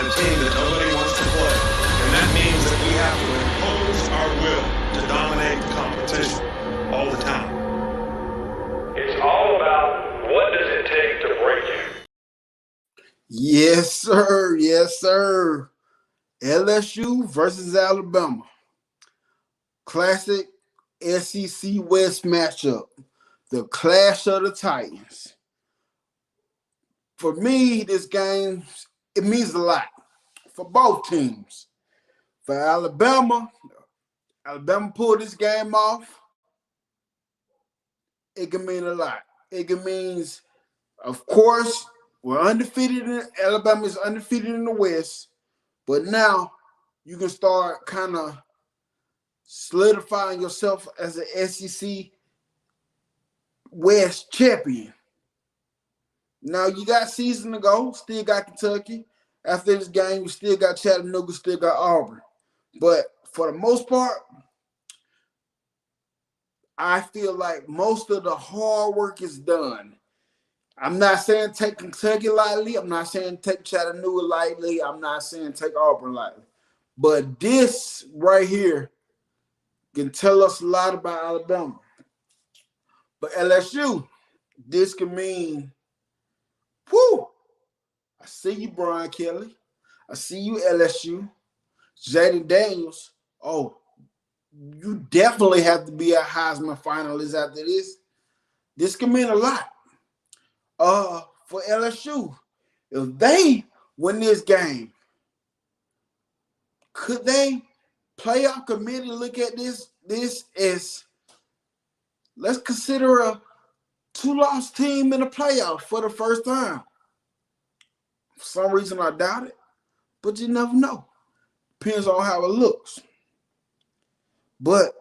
a team that nobody wants to play. And that means that we have to impose our will to dominate the competition all the time. It's all about what does it take to break you. Yes, sir. Yes, sir. LSU versus Alabama. Classic SEC West matchup. The clash of the Titans. For me, this game, it means a lot for both teams. For Alabama pulled this game off. It can mean a lot. It can mean, of course, we're undefeated. Alabama is undefeated in the West, but now you can start kind of solidifying yourself as an SEC West champion. Now you got season to go. Still got Kentucky. After this game, you still got Chattanooga, still got Auburn. But for the most part, I feel like most of the hard work is done. I'm not saying take Kentucky lightly. I'm not saying take Chattanooga lightly. I'm not saying take Auburn lightly. But this right here can tell us a lot about Alabama. But LSU, this can mean, whoo, I see you, Brian Kelly. I see you, LSU. Jaden Daniels, oh, you definitely have to be a Heisman finalist after this. This can mean a lot. For LSU, if they win this game, could they playoff committee look at this as, let's consider a 2-loss team in the playoff for the first time? For some reason, I doubt it, but you never know. Depends on how it looks. But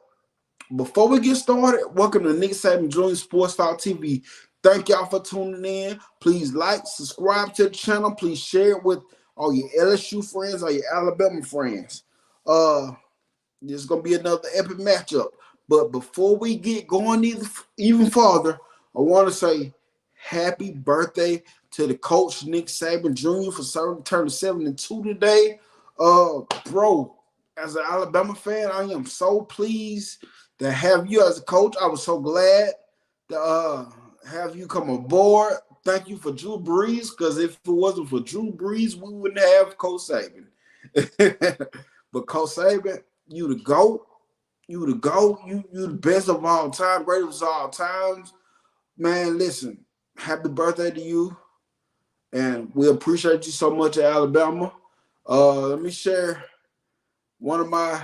before we get started, welcome to Nick Saban Jr. Sports Talk TV. Thank y'all for tuning in. Please like, subscribe to the channel. Please share it with all your LSU friends, all your Alabama friends. This is going to be another epic matchup. But before we get going even farther, I want to say happy birthday to the coach, Nick Saban Jr. for turning 72 today. Bro, as an Alabama fan, I am so pleased to have you as a coach. I was so glad to have you come aboard. Thank you for Drew Brees, because if it wasn't for Drew Brees, we wouldn't have Coach Saban. But Coach Saban, you the GOAT. You the GOAT. You the best of all time, greatest of all times. Man, listen, happy birthday to you. And we appreciate you so much at Alabama. Let me share one of my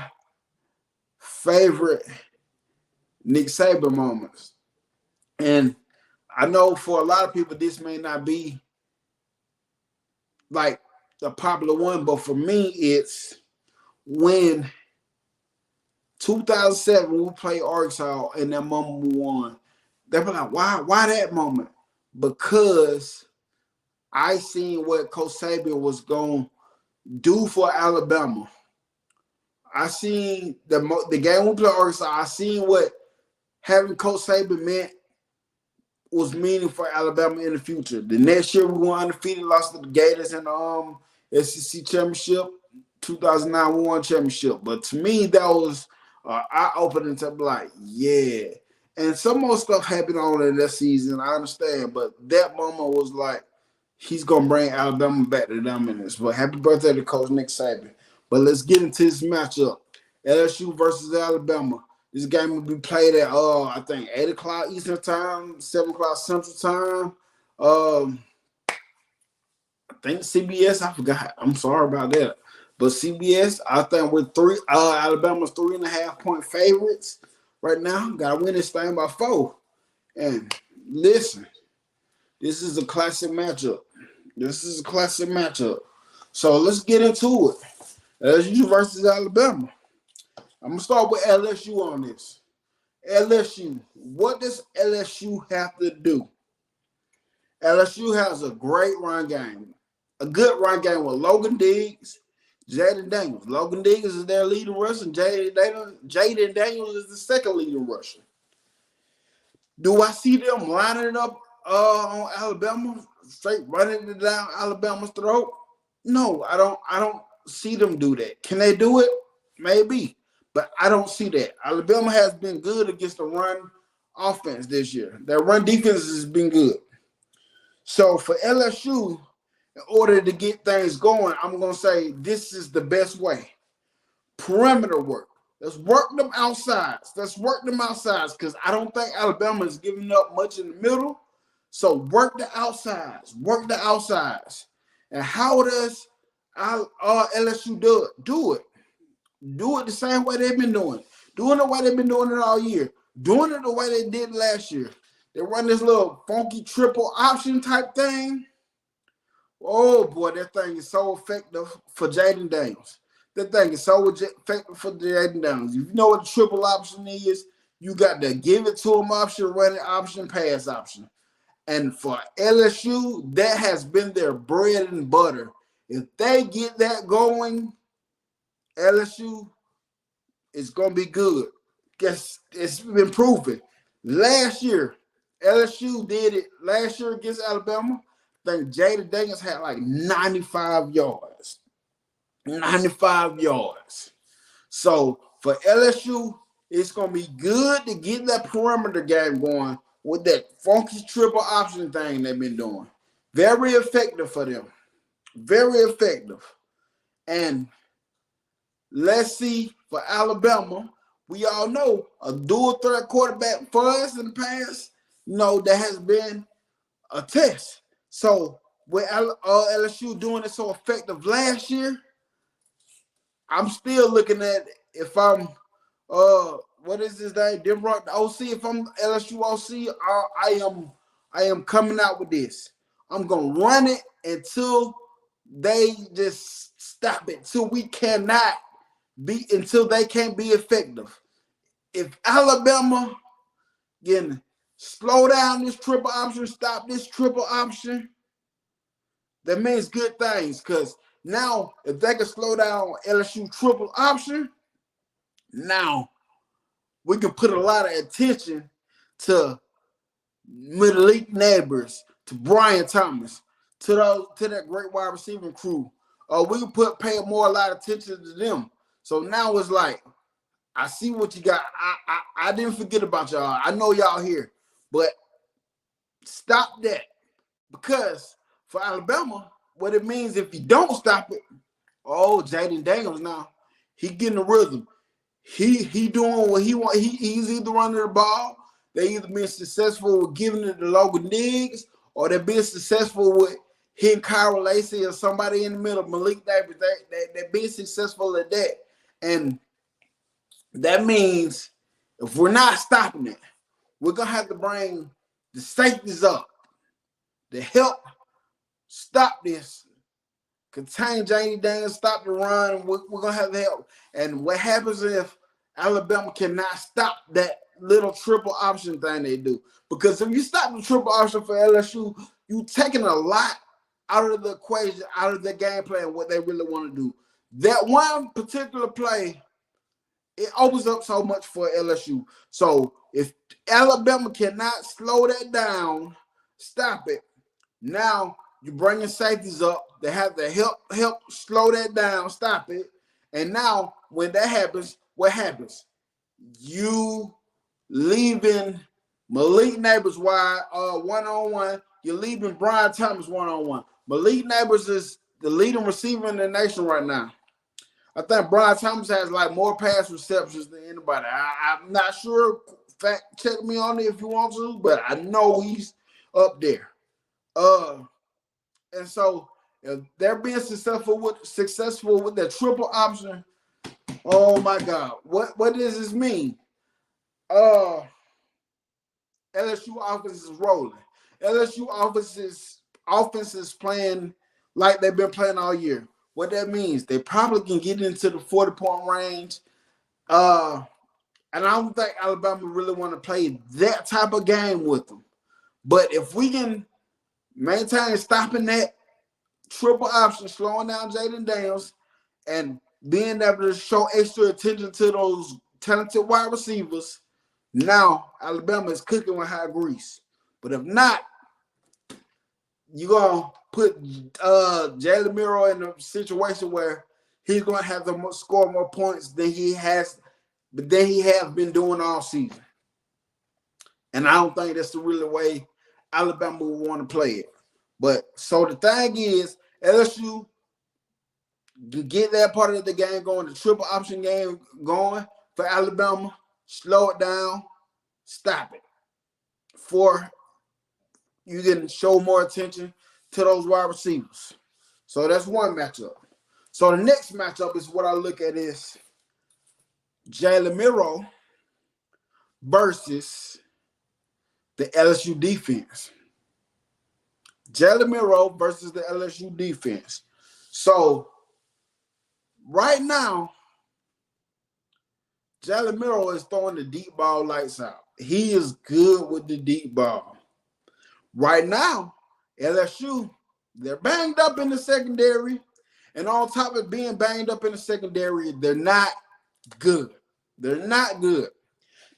favorite Nick Saban moments. And I know for a lot of people, this may not be like the popular one, but for me, it's when 2007, we played Arkansas and that moment we won. They were like, why that moment? Because I seen what Coach Saban was going to do for Alabama. I seen the game we played Arkansas. I seen what having Coach Saban meant was meaning for Alabama in the future. The next year we won undefeated, lost to the Gators in the SEC championship. 2009 we won championship. But to me, that was eye-opening to be like, yeah. And some more stuff happened on in that season, I understand. But that moment was like, he's going to bring Alabama back to dominance. But happy birthday to Coach Nick Saban. But let's get into this matchup. LSU versus Alabama. This game will be played at, I think, 8 o'clock Eastern Time, 7 o'clock Central Time. I think CBS, I forgot. I'm sorry about that. But CBS, I think with Alabama's 3.5-point favorites right now. Got to win this thing by 4. And listen, this is a classic matchup. So let's get into it. LSU versus Alabama. I'm going to start with LSU on this. LSU, what does LSU have to do? LSU has a great run game. A good run game with Logan Diggs, Jaden Daniels. Logan Diggs is their leading rusher, and Jaden Daniels is the second leading rusher. Do I see them lining up on Alabama, straight running it down Alabama's throat? No, I don't see them do that. Can they do it? Maybe. But I don't see that. Alabama has been good against the run offense this year. Their run defense has been good. So for LSU, in order to get things going, I'm gonna say this is the best way. Perimeter work. Let's work them outsides. Let's work them outsides because I don't think Alabama is giving up much in the middle. So work the outsides. Work the outsides. And how does LSU do it? Do it. Do it the same way they've been doing. Doing the way they've been doing it all year. Doing it the way they did last year. They run this little funky triple option type thing. Oh boy, that thing is so effective for Jaden Daniels. That thing is so effective for Jaden Daniels. If you know what the triple option is, you got the give it to him option, run it option, pass option. And for LSU, that has been their bread and butter. If they get that going, LSU is going to be good. Guess it's been proven. Last year, LSU did it. Last year against Alabama, I think Jaden Daniels had like 95 yards. 95 yards. So for LSU, it's going to be good to get that perimeter game going with that funky triple option thing they've been doing. Very effective for them. Very effective. And let's see for Alabama. We all know a dual threat quarterback for us in the past, that has been a test. So with LSU doing it so effective last year, I'm still looking at if I'm what is his name? Denver OC. If I'm LSU OC, I am coming out with this. I'm gonna run it until they just stop it. Till we cannot be until they can't be effective. If Alabama can slow down this triple option, stop this triple option, that means good things. Because now, if they can slow down LSU triple option, now we can put a lot of attention to Malik Neighbors, to Brian Thomas, to that great wide receiving crew. We can pay a lot of attention to them. So now it's like, I see what you got. I didn't forget about y'all. I know y'all here, but stop that, because for Alabama, what it means if you don't stop it, Jaden Daniels now, he getting the rhythm. He doing what he want. He's either running the ball. They either been successful with giving it to Logan Diggs, or they've been successful with hitting Kyra Lacey or somebody in the middle, Malik Davis. They've been successful at that. And that means if we're not stopping it, we're going to have to bring the safeties up to help stop this. Contain Jaden Daniels, stop the run. We're going to have to help. And what happens if Alabama cannot stop that little triple option thing they do? Because if you stop the triple option for LSU, you're taking a lot out of the equation, out of the game plan, what they really want to do. That one particular play, it opens up so much for LSU. So if Alabama cannot slow that down, stop it, now you're bringing safeties up. They have to help slow that down, stop it. And now when that happens, what happens? You leaving Malik Neighbors wide one-on-one. You're leaving Brian Thomas one-on-one. Malik Neighbors is the leading receiver in the nation right now. I think Brian Thomas has like more pass receptions than anybody. I'm not sure. Fact check me on it if you want to, but I know he's up there. And so if they're being successful with that triple option, oh my God, what does this mean? LSU offense is rolling. LSU offense is playing like they've been playing all year. What that means, they probably can get into the 40-point range. And I don't think Alabama really want to play that type of game with them. But if we can maintain stopping that triple option, slowing down Jaden Daniels, and being able to show extra attention to those talented wide receivers, now Alabama is cooking with high grease. But if not, you're going to put Jalen Miro in a situation where he's going to have to score more points than he has been doing all season. And I don't think that's the really way Alabama would want to play it. But so the thing is, LSU to get that part of the game going, the triple option game going for Alabama, slow it down, stop it. For you can show more attention to those wide receivers. So that's one matchup. So the next matchup is what I look at is Jalen Miro versus the LSU defense. Jalen Miro versus the LSU defense. So right now, Jalen Miro is throwing the deep ball lights out. He is good with the deep ball. Right now, LSU, they're banged up in the secondary. And on top of being banged up in the secondary, they're not good. They're not good.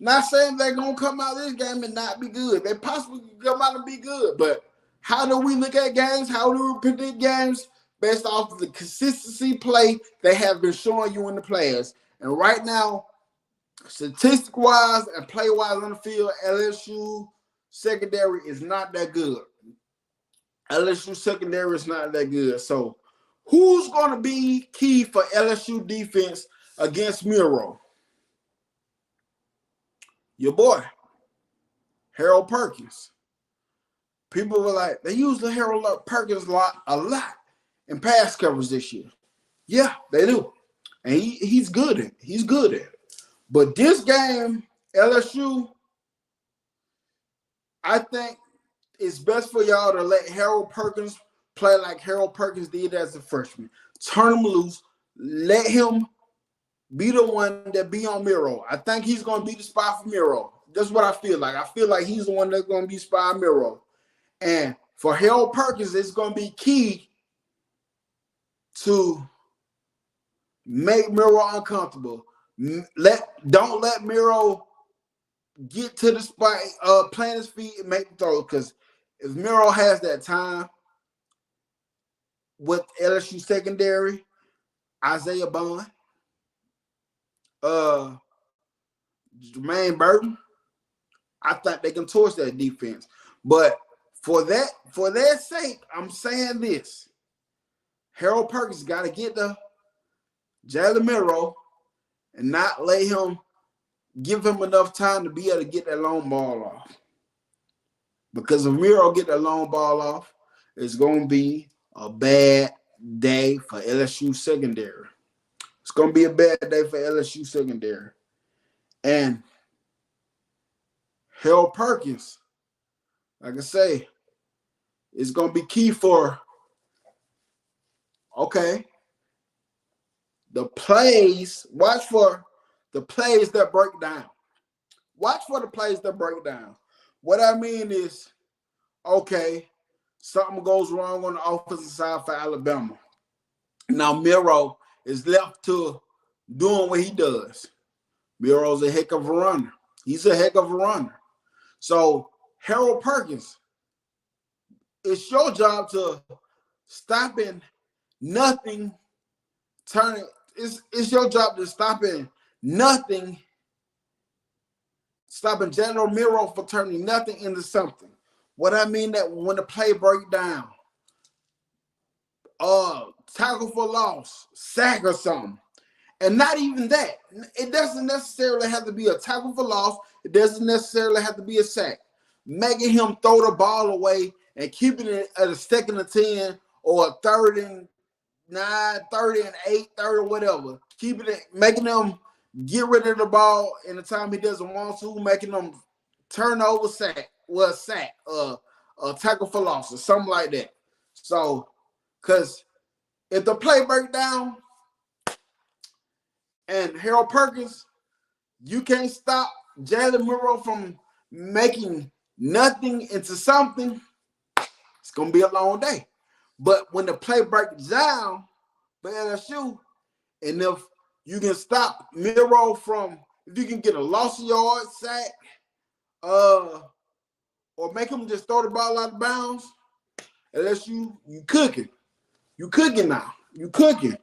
Not saying they're going to come out of this game and not be good. They possibly can come out and be good. But how do we look at games? How do we predict games? Based off of the consistency play they have been showing you in the players. And right now, statistic-wise and play-wise on the field, LSU secondary is not that good. LSU secondary is not that good. So who's going to be key for LSU defense against Miro? Your boy, Harold Perkins. People were like, they use the Harold Perkins a lot in pass coverage this year. Yeah, they do. And he's good at it. He's good at it. But this game, LSU, I think it's best for y'all to let Harold Perkins play like Harold Perkins did as a freshman. Turn him loose. Let him be the one that be on Miro. I think he's going to be the spot for Miro. That's what I feel like. I feel like he's the one that's going to be spot Miro. And for Harold Perkins, it's going to be key to make Miro uncomfortable. Don't let Miro get to the spot, plant his feet and make the throw. Because if Miro has that time with LSU secondary, Isaiah Bond, Jermaine Burton, I think they can torch that defense. But for their sake, I'm saying this. Harold Perkins got to get the Jalen Miro and not let him give him enough time to be able to get that long ball off. Because if Miro get that long ball off, it's going to be a bad day for LSU secondary. It's going to be a bad day for LSU secondary. And Harold Perkins, like I say, is going to be key for, the plays. Watch for the plays that break down. Watch for the plays that break down. What I mean is, something goes wrong on the offensive side for Alabama. Now Miro is left to doing what he does. Miro's a heck of a runner. He's a heck of a runner. So Harold Perkins, it's your job to stopping nothing, turning. It's your job to stopping nothing, stopping Jalen Miro for turning nothing into something. What I mean that when the play break down, tackle for loss, sack or something. And not even that. It doesn't necessarily have to be a tackle for loss. It doesn't necessarily have to be a sack. Making him throw the ball away and keeping it at a 2nd and 10 or a 3rd and 9, 3rd and 8, 3rd, whatever. Keeping it, making them get rid of the ball in the time he doesn't want to, making them turn over sack, a tackle for loss or something like that. So, because if the play break down and Harold Perkins, you can't stop Jalen Miro from making nothing into something, it's going to be a long day. But when the play breaks down for LSU, and if you can stop Miro from, if you can get a loss of yard, sack, or make him just throw the ball out of bounds, LSU, you cooking. You cooking now. You cooking.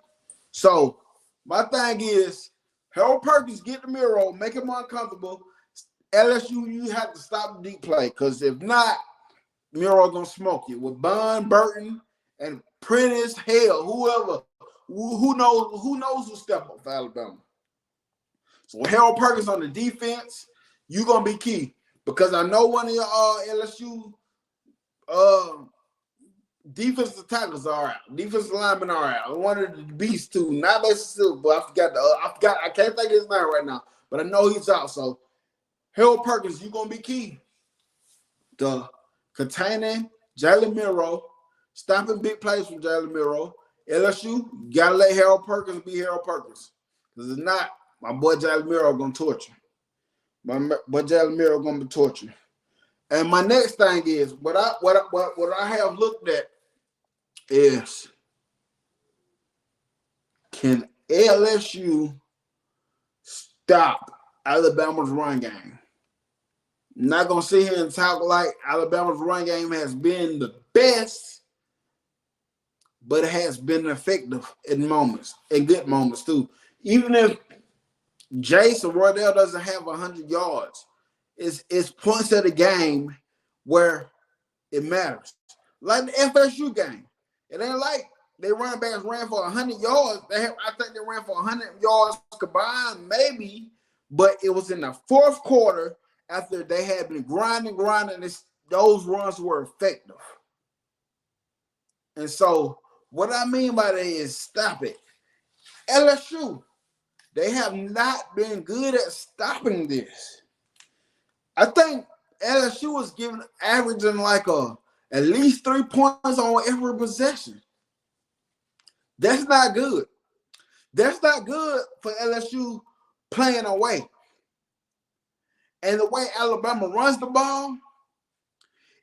So my thing is, Harold Perkins get the Miro, make him uncomfortable. LSU, you have to stop the deep play, because if not, Miro gonna smoke you with Bun, Burton, and Prentice, hell, whoever, who knows who step up for Alabama. So Harold Perkins on the defense, you gonna be key, because I know one of your LSU defensive tackles are out, defensive linemen are out. One of the beasts too, not necessarily, but I can't think of his name right now, but I know he's out. So Harold Perkins, you gonna be key to containing Jalen Miro, stopping big plays from Jalen Miro. LSU, you gotta let Harold Perkins be Harold Perkins, because if not, my boy Jalen Miro gonna torture. My boy Jalen Miro gonna be tortured. And my next thing is what I have looked at is, can LSU stop Alabama's run game? I'm not gonna sit here and talk like Alabama's run game has been the best, but it has been effective in moments, in good moments too. Even if Jason Roydell doesn't have 100 yards, it's points of the game where it matters. Like the FSU game, it ain't like they running backs ran for 100 yards. I think they ran for 100 yards combined, maybe, but it was in the fourth quarter after they had been grinding. Those runs were effective. And so what I mean by that is stop it. LSU, they have not been good at stopping this. I think LSU was averaging like at least 3 points on every possession. That's not good. That's not good for LSU playing away. And the way Alabama runs the ball,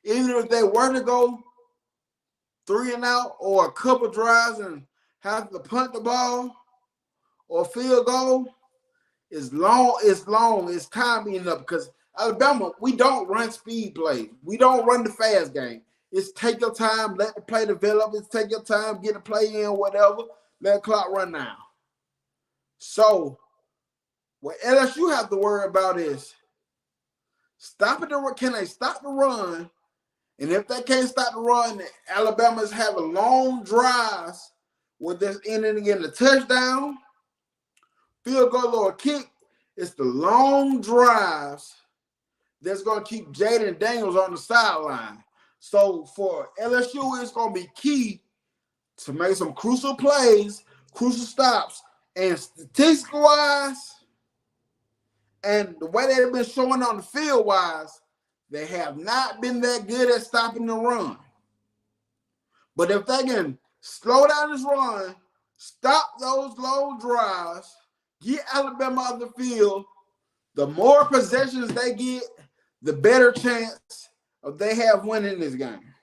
even if they were to go 3 and out or a couple drives and have to punt the ball or field goal, it's time eating up, because Alabama, we don't run speed plays. We don't run the fast game. It's take your time, let the play develop. It's take your time, get a play in, whatever. Let the clock run down. So what LSU have to worry about is stopping the run. Can they stop the run? And if they can't stop the run, Alabama's having long drives with this ending in a touchdown, field goal, or a kick. It's the long drives that's going to keep Jaden Daniels on the sideline. So for LSU, it's going to be key to make some crucial plays, crucial stops, and statistic-wise, and the way they've been showing on the field-wise, they have not been that good at stopping the run. But if they can slow down this run, stop those long drives, get Alabama off the field, the more possessions they get, the better chance of they have winning this game.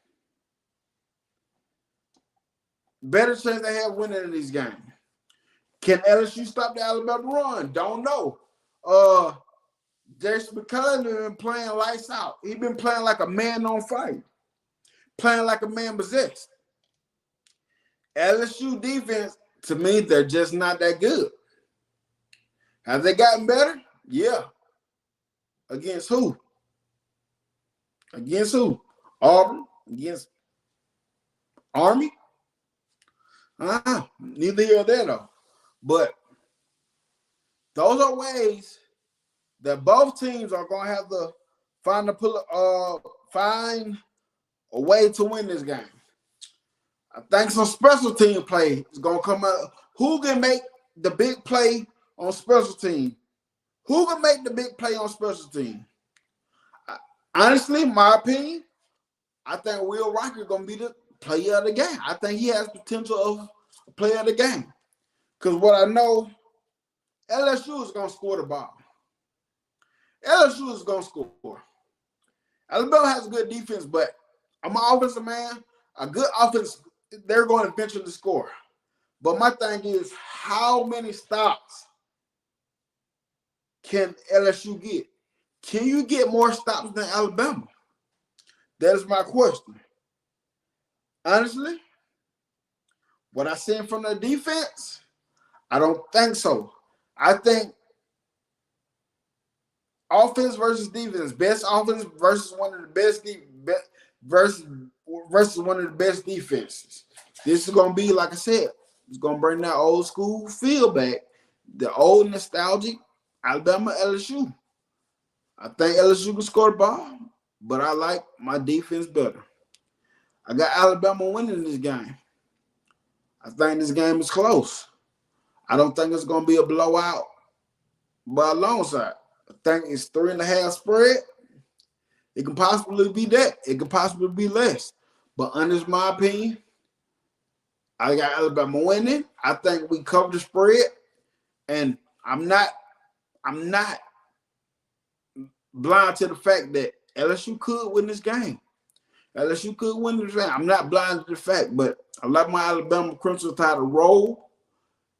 Better chance they have winning in this game. Can LSU stop the Alabama run? Don't know. Jason McCullum has been playing lights out. He's been playing like a man on fire, playing like a man possessed. LSU defense, to me, they're just not that good. Have they gotten better? Yeah. Against who? Against who? Auburn? Against Army? Neither here or there, though. But those are ways that both teams are going to have to find a way to win this game. I think some special team play is going to come out. Who can make the big play on special team? Who can make the big play on special team? Honestly, my opinion, I think Will Rocker is going to be the player of the game. I think he has potential of a player of the game. Because what I know, LSU is going to score the ball. LSU is going to score. Alabama has a good defense, but I'm an offensive man. A good offense, they're going to eventually score. But my thing is, how many stops can LSU get? Can you get more stops than Alabama? That is my question. Honestly, what I seen from the defense, I don't think so. I think offense versus defense, best offense versus one of the versus one of the best defenses. This is gonna be, like I said, it's gonna bring that old school feel back, the old nostalgic Alabama LSU. I think LSU can score the ball, but I like my defense better. I got Alabama winning this game. I think this game is close. I don't think it's gonna be a blowout by a long shot. I think it's 3.5 spread. It can possibly be that. It can possibly be less. But under my opinion, I got Alabama winning. I think we cover the spread. And I'm not blind to the fact that LSU could win this game. LSU could win this game. I'm not blind to the fact, but I like my Alabama Crimson Tide to roll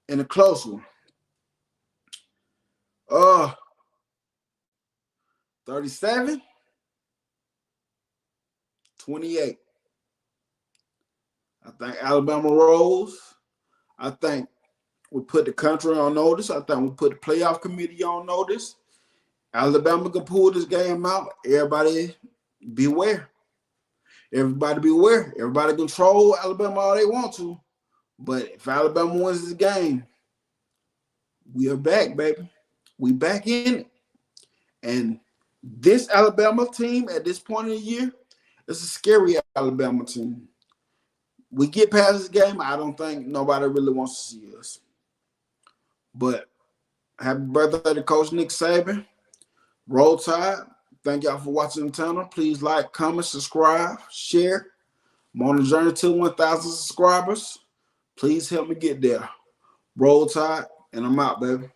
in a close one. 37-28. I think Alabama rolls. I think we put the country on notice. I think we put the playoff committee on notice. Alabama can pull this game out. Everybody beware. Everybody beware. Everybody control Alabama all they want to. But if Alabama wins this game, we are back, baby. We back in it. And this Alabama team at this point in the year, it's a scary Alabama team. We get past this game, I don't think nobody really wants to see us. But happy birthday to Coach Nick Saban. Roll Tide. Thank y'all for watching the channel. Please like, comment, subscribe, share. I'm on the journey to 1,000 subscribers. Please help me get there. Roll Tide, and I'm out, baby.